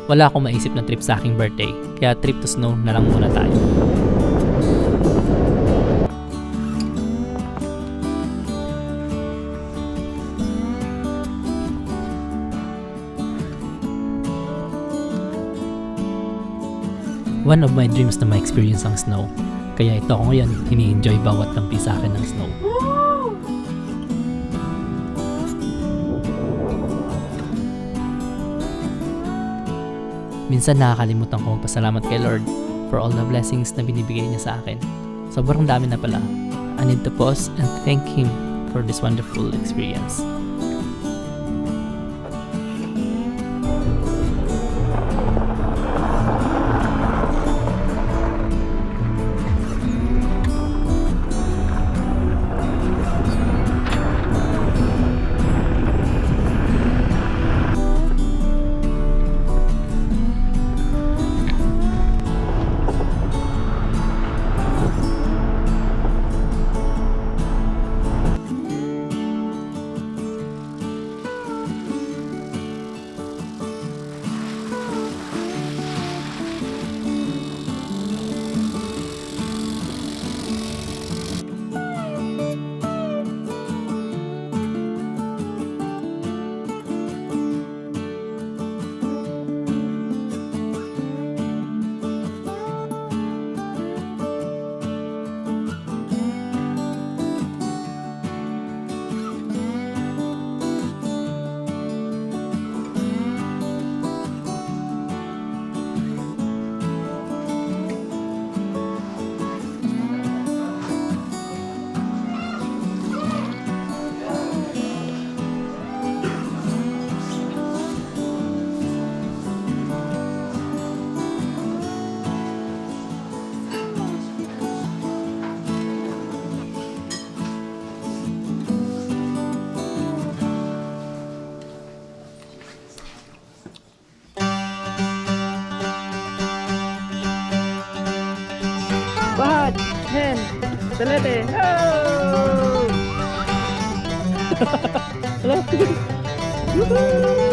wala akong maisip na trip sa aking birthday, kaya trip to snow na lang muna tayo. One of my dreams na ma-experience ang snow. Kaya ito ako ngayon, ini-enjoy bawat lampi sa akin ng snow. Minsan nakakalimutan ko magpasalamat kay Lord for all the blessings na binibigay niya sa akin. Sobrang dami na pala. I need to pause and thank Him for this wonderful experience. Bahad, hen, telete. Oh! Hello.